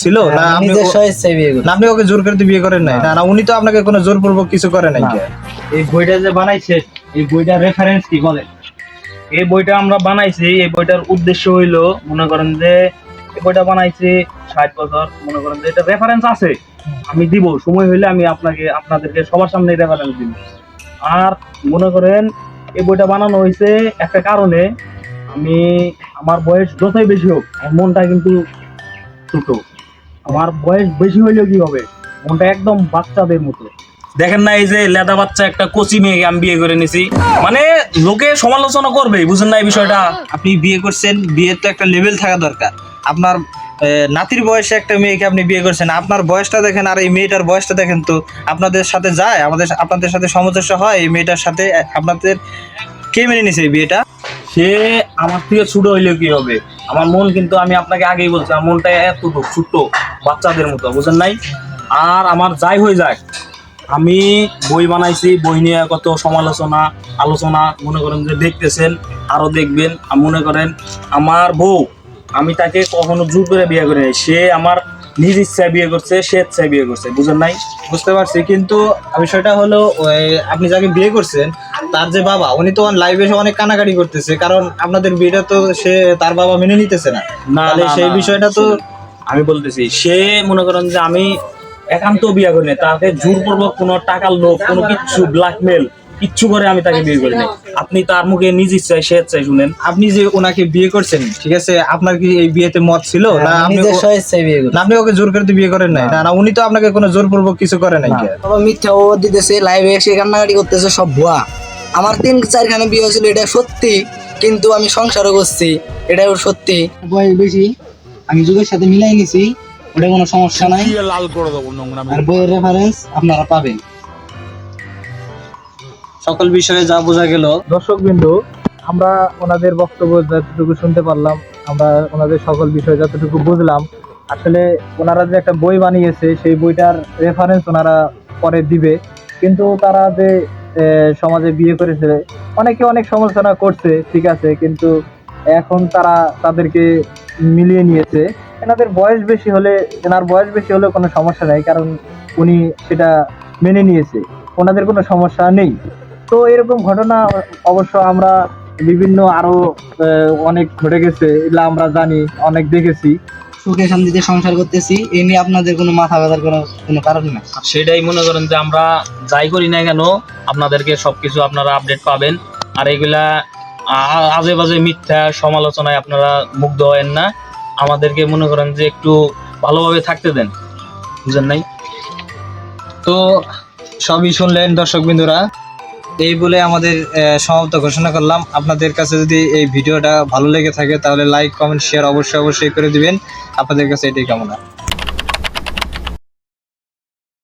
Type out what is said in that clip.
ছিল না আপনি ওকে জোর করে বিয়ে করেন নাই? না উনি তো আপনাকে কোনো জোরপূর্বক কিছু করে নাই। এই বইটা যে বানাইছে এই বইটার রেফারেন্স কি বলেন? এই বইটা আমরা বানাইছি, এই বইটার উদ্দেশ্য হইলো মনে করেন যে এই বইটা বানাইছি 60 বছর, মনে করেন যে এটা রেফারেন্স আছে, আমি দিব সময় হইলে আমি আপনাদেরকে সবার সামনে রেফারেন্স দিব। আর মনে করেন এই বইটা বানানো হয়েছে একটা কারণে, আমার বয়স যতই বেশি হোক আমার মনটা কিন্তু ছোট। আমার বয়স বেশি হইলেও কি হবে, মনটা একদম বাচ্চাদের মতো। দেখেন না এই যে লেদা বাচ্চা একটা কচি মেয়েকে আমি বিয়ে করে নিছি, মানে লোকে সমালোচনা করবে, বুঝেন না এই বিষয়টা? আপনি বিয়ে করছেন, বিয়ের তো একটা লেভেল থাকা দরকার। আপনার নাতির বয়সে একটা মেয়েকে আপনি বিয়ে করছেন, আপনার বয়সটা দেখেন আর এই মেয়েটার বয়সটা দেখেন তো আপনাদের সাথে যায়, আপনাদের সাথে সামঞ্জস্য হয় এই মেয়েটার সাথে? আপনাদের কে মেনে নিছে এই বিয়েটা? সে আমার থেকে ছোট হইলেও কি হবে, আমার মন কিন্তু আমি আপনাকে আগেই বলছি আমার মনটা এতটুকু ছোট্ট বাচ্চাদের মতো, বুঝেন নাই? আর আমার যাই হয়ে যায়, আমি বই বানাইছি, বই নিয়ে কত সমালোচনা আলোচনা মনে করেন যে দেখতেছেন, আরো দেখবেন। মনে করেন আমার বউ, আমি তাকে কখনো জোর করে বিয়ে করি নাই, সে আমার নিজ ইচ্ছায় বিয়ে করছে, সে ইচ্ছায় বিয়ে করছে, বুঝেন নাই? বুঝতে পারছি, কিন্তু বিষয়টা হলো আপনি যাকে বিয়ে করছেন তার যে বাবা, উনি তো লাইভে এসে অনেক কানাকাটি করতেছে, কারণ আপনাদের বিয়েটা তো সে তার বাবা মেনে নিতেছে না। তাহলে সেই বিষয়টা তো আমি বলতেছি, সে মনে করেন যে আমি একান্ত বিয়ে করি না, তাকে জোরপূর্বক কোনো টাকার লোভ কোনো কিচ্ছু ব্ল্যাকমেল কিচ্ছু করে আমি তাকে বিয়ে করি না। আপনি তার মুখে নিজ ইচ্ছায় সে ইচ্ছায় শুনেন। আপনি যে ওনাকে বিয়ে করছেন, ঠিক আছে, আপনার কি এই বিয়েতে মত ছিল না আপনি ওকে জোর করে বিয়ে করেন নাই? না উনি তো আপনাকে কোনো জোরপূর্বক কিছু করে নাই। মিথ্যা ও দিতেছে, লাইভে এসে কান্নাকাটি করতেছে, সব ভুয়া। আমার 3-4খানে বিয়ে হয়েছিল, এটা সত্যি, কিন্তু আমি সংসারও করছি, এটাও সত্যি। বয়স বেশি, আমি যুগের সাথে মিলাই গেছি, ওটা কোনো সমস্যা নাই। আর বইয়ের রেফারেন্স আপনারা পাবেন। সকল বিষয়ে যা বোঝা গেল, দর্শকবৃন্দ, আমরা ওনাদের বক্তব্য যতটুকু শুনতে পারলাম, আমরা ওনাদের সকল বিষয় যতটুকু বুঝলাম, আসলে ওনারা যে একটা বই বানিয়েছে সেই বইটার রেফারেন্স ওনারা পরে দিবে, কিন্তু তারা যে সমাজে বিয়ে করেছে অনেকে অনেক সমালোচনা করছে, ঠিক আছে, কিন্তু এখন তারা তাদেরকে মিলিয়ে নিয়েছে। এনার বয়স বেশি হলে কোনো সমস্যা নেই, কারণ উনি সেটা মেনে নিয়েছে, ওনাদের কোনো সমস্যা নেই। তো এরকম ঘটনা অবশ্য আমরা বিভিন্ন আরো অনেক ঘটে গেছে, এগুলা আমরা জানি, অনেক দেখেছি। সুখে শান্তিতে সংসার করতেছি, এ নিয়ে আপনাদের কোনো মাথা ব্যথার কোনো কারণ নেই। সেটাই মনে করেন যে আমরা যাই করি না কেন আপনাদেরকে সবকিছু আপনারা আপডেট পাবেন। আর এগুলা আজে বাজে মিথ্যা সমালোচনায় আপনারা মুগ্ধ হয়েন না, আমাদেরকে মনে করেন যে একটু ভালোভাবে থাকতে দেন, বুঝেন নাই? তো সবই শুনলেন দর্শকবৃন্দরা, এই বলে আমাদের সমাপ্ত ঘোষণা করলাম। আপনাদের কাছে যদি এই ভিডিওটা ভালো লেগে থাকে তাহলে লাইক কমেন্ট শেয়ার অবশ্যই করে দিবেন। আপনাদের কাছে এটাই কামনা।